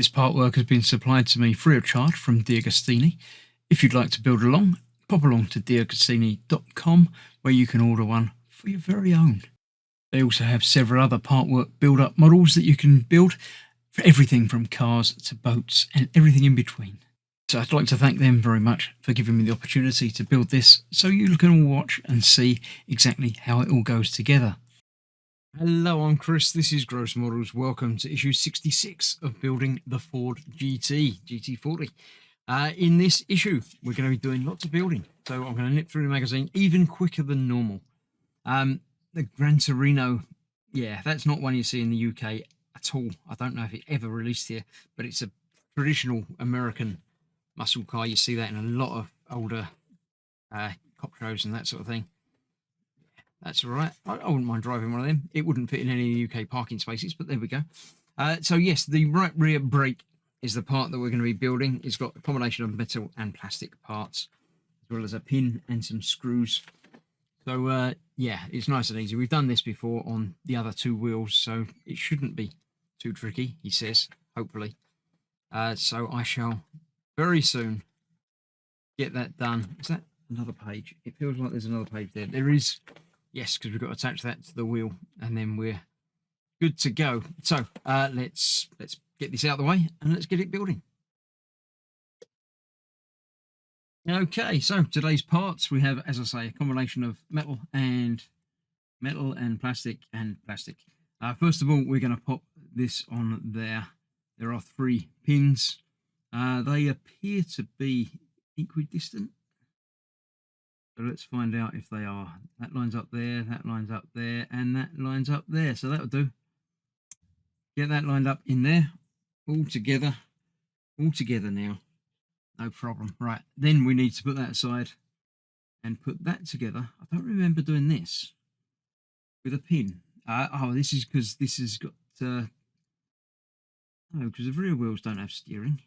This part work has been supplied to me free of charge from DeAgostini. If you'd like to build along, pop along to DeAgostini.com where you can order one for your very own. They also have several other part work build-up models that you can build for everything from cars to boats and everything in between. So I'd like to thank them very much for giving me the opportunity to build this so you can all watch and see exactly how it all goes together. Hello, I'm Chris, this is Gross Models. Welcome to issue 66 of building the Ford GT40. In this issue, we're going to be doing lots of building, so I'm going to nip through the magazine even quicker than normal. The Gran Torino, yeah, that's not one you see in the UK at all. I don't know if it ever released here, but it's a traditional American muscle car. You see that in a lot of older cop shows and that sort of thing. That's all right. I wouldn't mind driving one of them. It wouldn't fit in any UK parking spaces, but there we go. So yes, the right rear brake is the part that we're going to be building. It's got a combination of metal and plastic parts, as well as a pin and some screws. So yeah, it's nice and easy. We've done this before on the other two wheels, so it shouldn't be too tricky, he says, hopefully. So I shall very soon get that done. Is that another page? It feels like there's another page there. There is. Yes, because we've got to attach that to the wheel, and then we're good to go. So let's get this out of the way and let's get it building. Okay, so today's parts we have, as I say, a combination of metal and plastic first of all, we're going to pop this on there. There are 3 pins. They appear to be equidistant. So let's find out if they are. That lines up there, that lines up there, and that lines up there. So that'll do. Get that lined up in there. All together now. No problem. Right, then we need to put that aside and put that together. I don't remember doing this with a pin. Oh, this is because this has got... no, because the rear wheels don't have steering.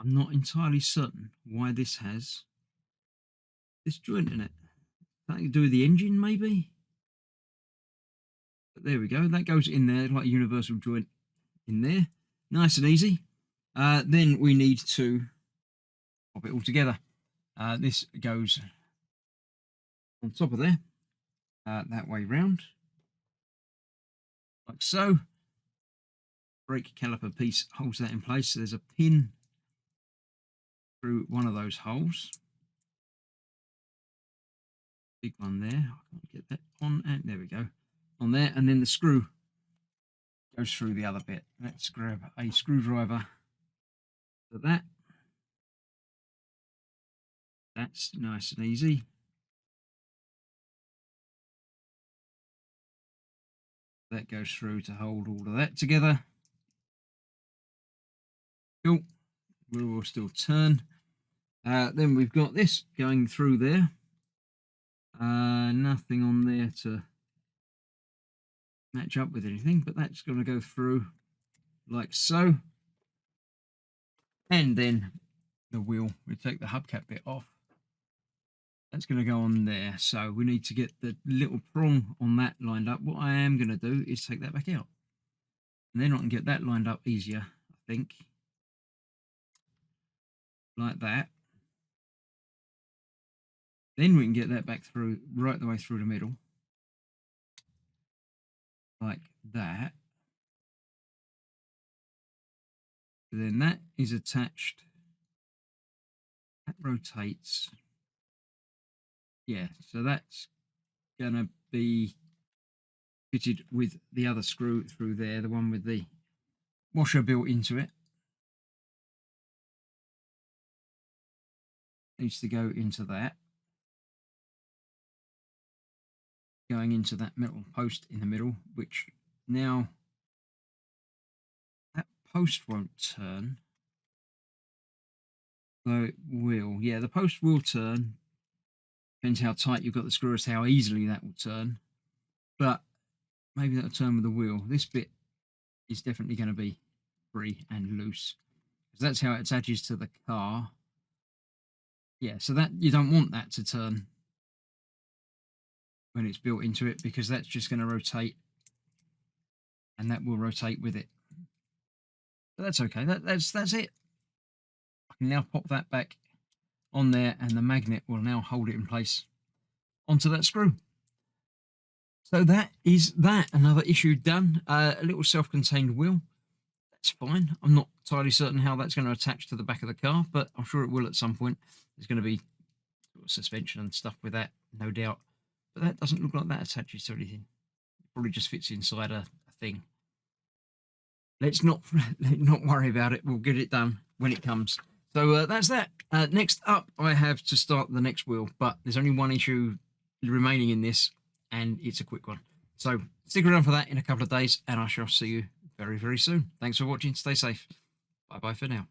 I'm not entirely certain why this has this joint in it. Something to do with the engine, maybe? But there we go. That goes in there, like a universal joint in there. Nice and easy. Then we need to pop it all together. This goes on top of there, that way round, like so. Brake caliper piece holds that in place. So there's a pin through one of those holes. Big one there. I can't get that on, and there we go. On there, and then the screw goes through the other bit. Let's grab a screwdriver for that. That's nice and easy. That goes through to hold all of that together. Cool. We will still turn. Then we've got this going through there. Nothing on there to match up with anything, but that's going to go through like so. And then the wheel, we take the hubcap bit off. That's going to go on there. So we need to get the little prong on that lined up. What I am going to do is take that back out. And then I can get that lined up easier, I think. Like that. Then we can get that back through, right the way through the middle. Like that. Then that is attached. That rotates. Yeah, so that's going to be fitted with the other screw through there, the one with the washer built into it. Needs to go into that. Going into that metal post in the middle, which now that post won't turn. So it will. Yeah, the post will turn. Depends how tight you've got the screw as to how easily that will turn. But maybe that'll turn with the wheel. This bit is definitely going to be free and loose, because that's how it attaches to the car. Yeah, so that you don't want that to turn when it's built into it, because that's just going to rotate, and that will rotate with it. But that's okay. That's it. I can now pop that back on there, and the magnet will now hold it in place onto that screw. So that is that. Another issue done. A little self-contained wheel. That's fine. I'm not entirely certain how that's going to attach to the back of the car, but I'm sure it will at some point. There's going to be suspension and stuff with that, no doubt. But that doesn't look like that attaches to anything. It probably just fits inside a thing. Let's not worry about it. We'll get it done when it comes. So that's that. Next up, I have to start the next wheel, but there's only one issue remaining in this, and it's a quick one. So stick around for that in a couple of days, and I shall see you very, very soon. Thanks for watching. Stay safe. Bye-bye for now.